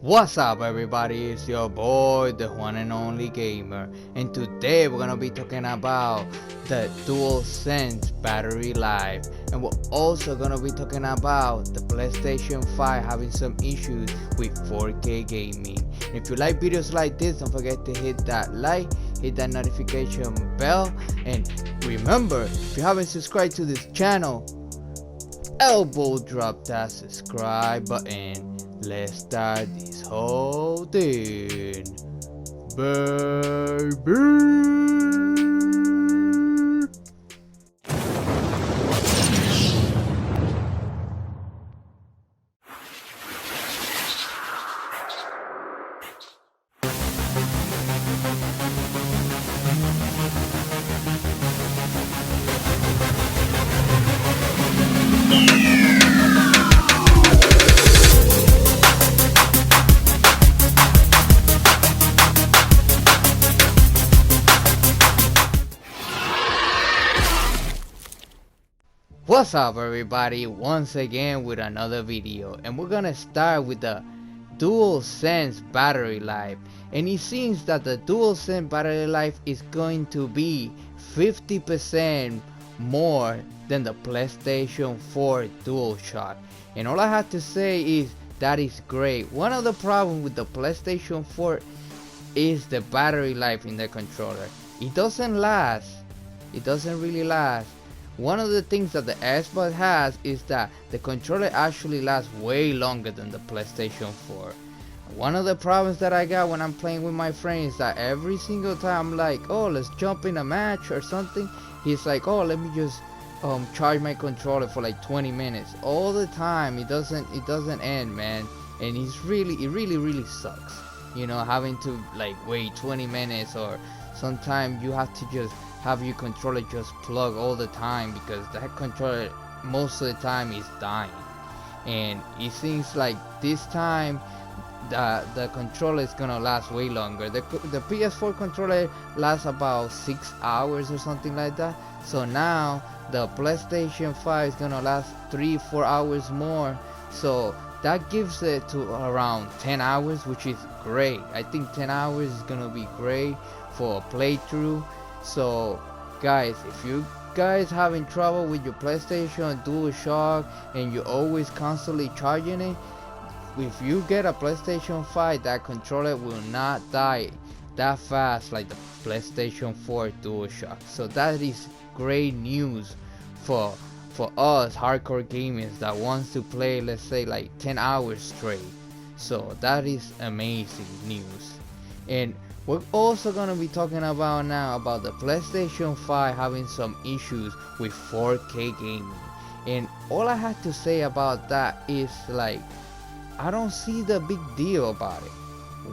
What's up everybody, it's your boy, the one and only gamer, and today we're gonna be talking about the Dualsense battery life, and we're also gonna be talking about the PlayStation 5 having some issues with 4K gaming. If you like videos like this, don't forget to hit that like, hit that notification bell, and remember, if you haven't subscribed to this channel, elbow drop that subscribe button. Let's start this whole thing, baby. What's up everybody, once again with another video, and we're gonna start with the Dualsense battery life. And it seems that the Dualsense battery life is going to be 50% more than the PlayStation 4 DualShock. And all I have to say is that is great. One of the problems with the PlayStation 4 is the battery life in the controller. It doesn't last. It doesn't really last. One of the things that the Xbox has is that the controller actually lasts way longer than the PlayStation 4. One of the problems that I got when I'm playing with my friends is that every single time I'm like, oh, let's jump in a match or something, he's like, oh, let me just charge my controller for like 20 minutes. All the time. It doesn't end, man. And it really sucks, you know, having to like wait 20 minutes, or sometimes you have to just have your controller just plug all the time because that controller most of the time is dying. And it seems like this time the controller is gonna last way longer. The PS4 controller lasts about 6 hours or something like that, so now the PlayStation 5 is gonna last 3-4 hours more, so that gives it to around 10 hours, which is great. I think 10 hours is gonna be great for a playthrough. So guys, if you guys having trouble with your PlayStation DualShock and you're always constantly charging it, if you get a PlayStation 5, that controller will not die that fast like the PlayStation 4 DualShock. So that is great news for us hardcore gamers that wants to play, let's say, like 10 hours straight. So that is amazing news. And we're also gonna be talking about now about the PlayStation 5 having some issues with 4K gaming. And all I have to say about that is, like, I don't see the big deal about it.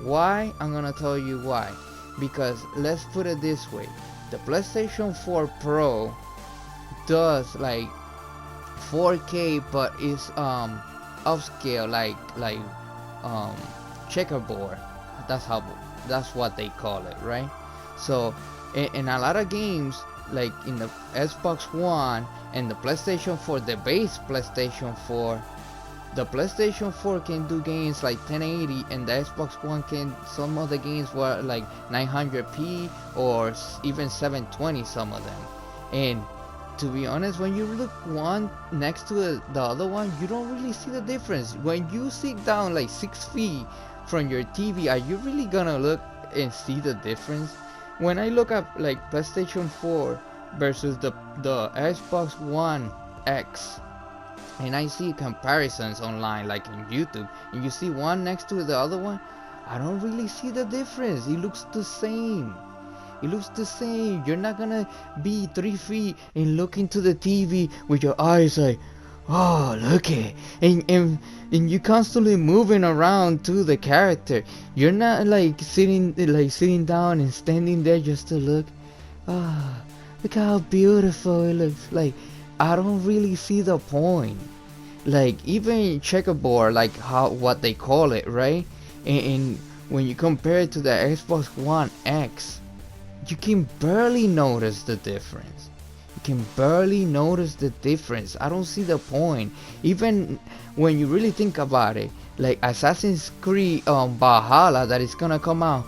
Why? I'm gonna tell you why. Because let's put it this way, the PlayStation 4 Pro does like 4K, but it's upscale, like checkerboard. That's what they call it, right? So in a lot of games, like in the Xbox One and the PlayStation 4, the base PlayStation 4, the PlayStation 4 can do games like 1080, and the Xbox One can, some of the games were like 900p or even 720, some of them. And to be honest, when you look one next to the other one, you don't really see the difference. When you sit down like 6 feet from your TV, are you really gonna look and see the difference? When I look at like PlayStation 4 versus the Xbox One X, and I see comparisons online like in YouTube, and you see one next to the other one, I don't really see the difference. It looks the same. It looks the same. You're not gonna be 3 feet and look into the TV with your eyes like, oh, look it, and you constantly moving around to the character. You're not like sitting down and standing there just to look. Ah, look how beautiful it looks. Like, I don't really see the point. Like, even checkerboard, like what they call it, right? And when you compare it to the Xbox One X, you can barely notice the difference. can barely notice the difference. I don't see the point. Even when you really think about it, like Assassin's Creed Valhalla that is gonna come out,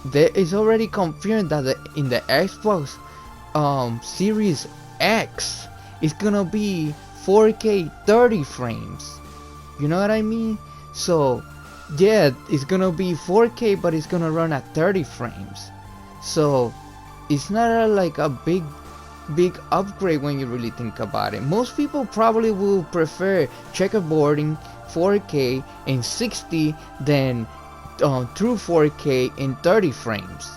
there is already confirmed that in the Xbox Series X, it's gonna be 4K 30 frames. You know what I mean? So yeah, it's gonna be 4K, but it's gonna run at 30 frames. So it's not like a big upgrade when you really think about it. Most people probably will prefer checkerboarding 4K in 60 than through 4K in 30 frames,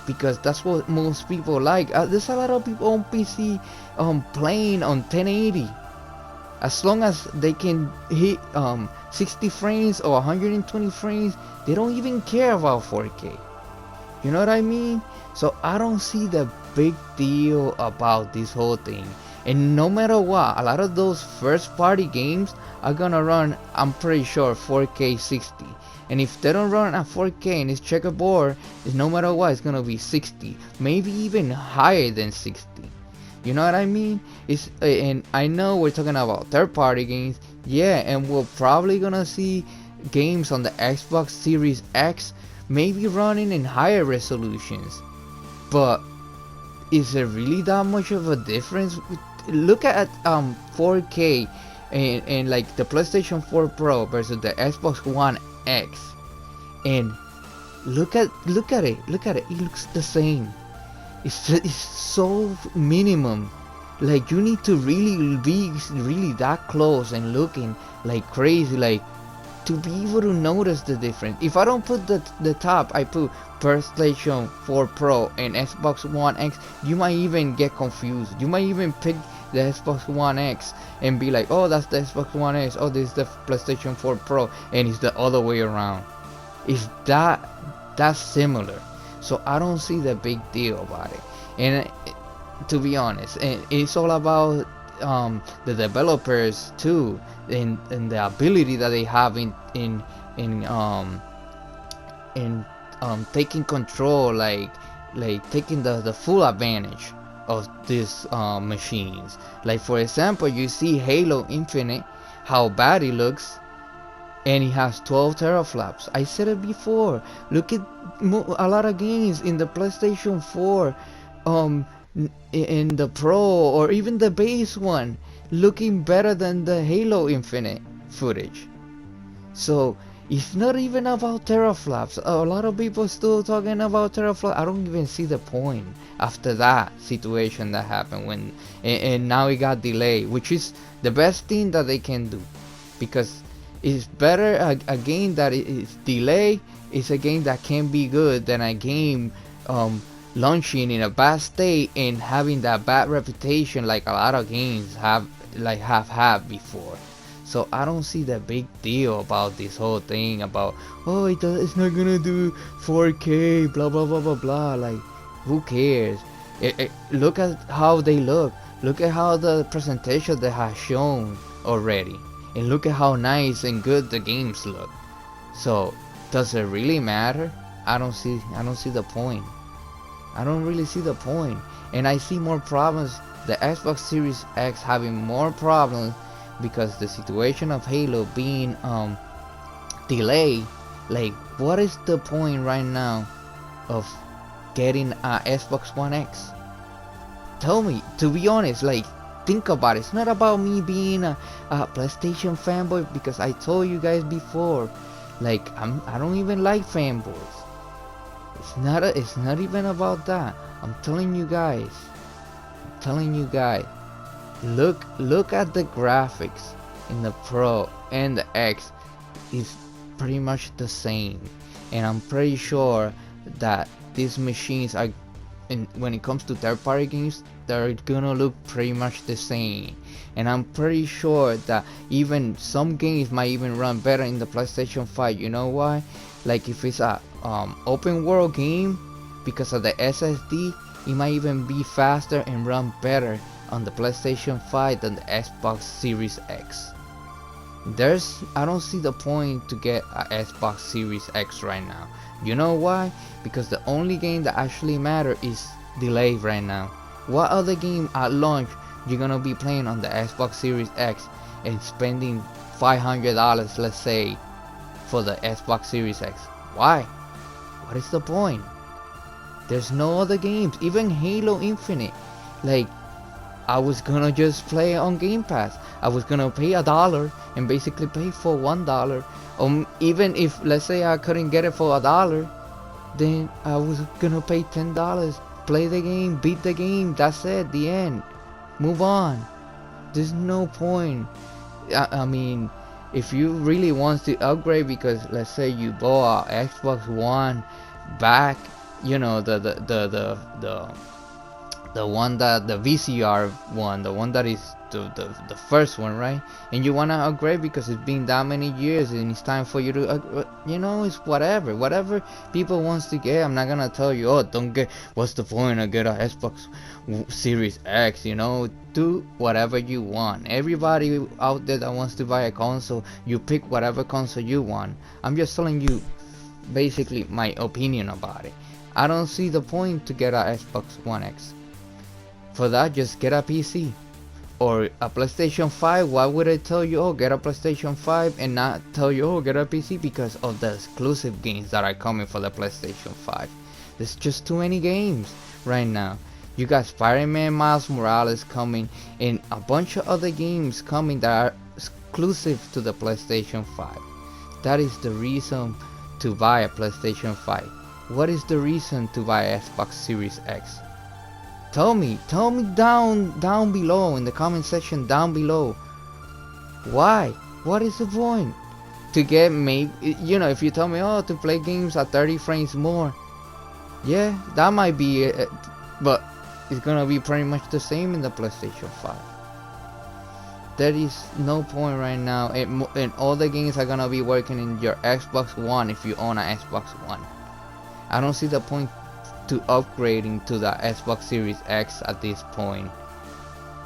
because that's what most people like. There's a lot of people on PC playing on 1080. As long as they can hit 60 frames or 120 frames, they don't even care about 4K. You know what I mean? So I don't see the big deal about this whole thing. And no matter what, a lot of those first party games are gonna run, I'm pretty sure, 4K 60. And if they don't run at 4K and it's checkerboard, it's no matter what, it's gonna be 60, maybe even higher than 60. You know what I mean? It's and I know we're talking about third-party games, yeah, and we're probably gonna see games on the Xbox Series X maybe running in higher resolutions. But is there really that much of a difference? Look at 4K and like the PlayStation 4 Pro versus the Xbox One X, and look at it. It looks the same. It's so minimum. Like you need to really be that close and looking like crazy, like to be able to notice the difference. If I don't put the top, I put PlayStation 4 Pro and Xbox One X, you might even get confused. You might even pick the Xbox One X and be like, oh, that's the Xbox One X, oh, this is the PlayStation 4 Pro, and it's the other way around. It's that's similar. So I don't see the big deal about it. And to be honest, it's all about the developers too, and the ability that they have in taking control, like taking the full advantage of these machines. Like for example, you see Halo Infinite, how bad it looks, and it has 12 teraflops. I said it before. Look at a lot of games in the PlayStation 4, in the Pro, or even the base one, looking better than the Halo Infinite footage. So it's not even about teraflops. A lot of people still talking about teraflops. I don't even see the point after that situation that happened when and now it got delayed, which is the best thing that they can do, because it's better a game that is delayed is a game that can be good than a game launching in a bad state and having that bad reputation like a lot of games have had before. So I don't see the big deal about this whole thing about, oh, it's not gonna do 4K, blah blah blah blah blah. Like, who cares? Look at how they look. Look at how the presentation they have shown already, and look at how nice and good the games look. So does it really matter? I don't see the point. I don't really see the point. And I see more problems, the Xbox Series X having more problems, because the situation of Halo being delayed. Like, what is the point right now of getting a Xbox One X? Tell me, to be honest. Like, think about it. It's not about me being a PlayStation fanboy, because I told you guys before, like, I don't even like fanboys. It's not even about that. I'm telling you guys. Look at the graphics in the Pro and the X. It's pretty much the same, and I'm pretty sure that these machines are, when it comes to third-party games, they're gonna look pretty much the same. And I'm pretty sure that even some games might even run better in the PlayStation 5. You know why? Like, if it's a open world game, because of the SSD, it might even be faster and run better on the PlayStation 5 than the Xbox Series X. I don't see the point to get a Xbox Series X right now. You know why? Because the only game that actually matters is delayed right now. What other game at launch you're gonna be playing on the Xbox Series X and spending $500, let's say, for the Xbox Series X? Why? What is the point? There's no other games. Even Halo Infinite, like, I was gonna just play it on Game Pass. I was gonna pay $1 and basically pay for $1. Even if, let's say, I couldn't get it for $1, then I was gonna pay $10. Play the game, beat the game. That's it. The end. Move on. There's no point. I mean, if you really want to upgrade, because let's say you bought a Xbox One back, you know, the one that the VCR one, the one that is the first one, right? And you wanna upgrade because it's been that many years and it's time for you to you know, it's whatever people wants to get. I'm not gonna tell you, oh, don't get, what's the point of get a Xbox Series X, you know. Do whatever you want. Everybody out there that wants to buy a console, you pick whatever console you want. I'm just telling you basically my opinion about it. I don't see the point to get a Xbox One X. For that, just get a PC or a PlayStation 5. Why would I tell you, oh, get a PlayStation 5 and not tell you, oh, get a PC? Because of the exclusive games that are coming for the PlayStation 5. There's just too many games right now. You got Spider-Man Miles Morales coming and a bunch of other games coming that are exclusive to the PlayStation 5. That is the reason to buy a PlayStation 5. What is the reason to buy a Xbox Series X? Tell me down below in the comment section down below. Why? What is the point? To get, maybe, you know, if you tell me, oh, to play games at 30 frames more, yeah, that might be it, but it's gonna be pretty much the same in the PlayStation 5. There is no point right now, and all the games are gonna be working in your Xbox One if you own an Xbox One. I don't see the point to upgrading to the Xbox Series X at this point.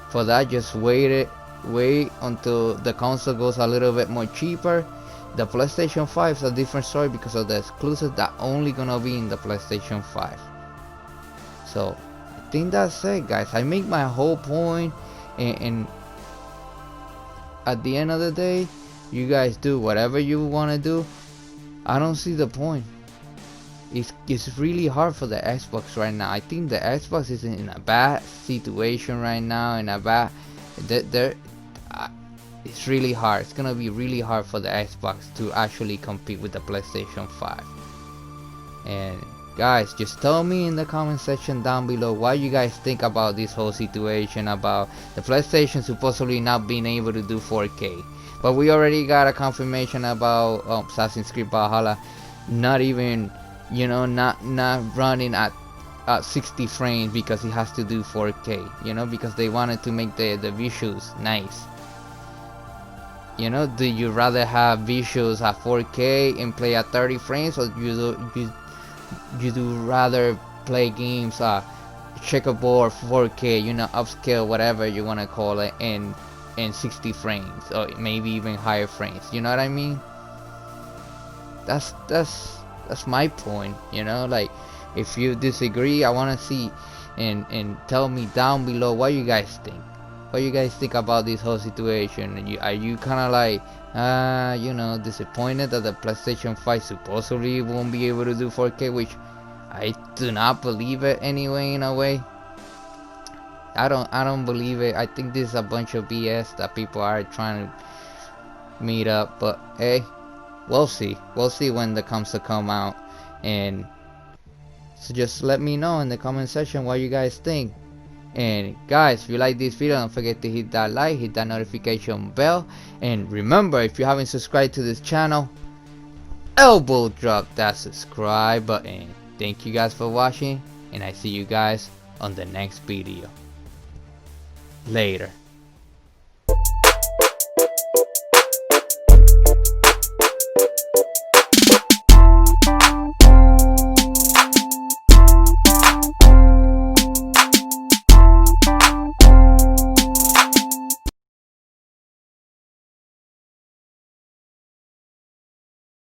For that, just wait until the console goes a little bit more cheaper. The PlayStation 5 is a different story because of the exclusive that only gonna be in the PlayStation 5. So I think that's it, guys. I make my whole point, and at the end of the day, you guys do whatever you want to do. I don't see the point. It's really hard for the Xbox right now. I think the Xbox is in a bad situation right now, in a bad, it's really hard. It's gonna be really hard for the Xbox to actually compete with the PlayStation 5. And guys, just tell me in the comment section down below what you guys think about this whole situation, about the PlayStation supposedly not being able to do 4K. But we already got a confirmation about Assassin's Creed Valhalla not even, you know, not running at 60 frames because it has to do 4K, you know, because they wanted to make the visuals nice. You know, do you rather have visuals at 4K and play at 30 frames, or you do rather play games checkerboard 4K, you know, upscale, whatever you want to call it, and 60 frames or maybe even higher frames, you know what I mean? That's my point, you know. Like, if you disagree, I want to see and tell me down below what you guys think. What you guys think about this whole situation? Are you kind of like, you know, disappointed that the PlayStation 5 supposedly won't be able to do 4K, which I do not believe it anyway, in a way. I don't believe it. I think this is a bunch of BS that people are trying to meet up, but hey, we'll see when the comes to come out. And so just let me know in the comment section what you guys think. And guys, if you like this video, don't forget to hit that like, hit that notification bell, and remember, if you haven't subscribed to this channel, elbow drop that subscribe button. Thank you guys for watching, and I see you guys on the next video. Later.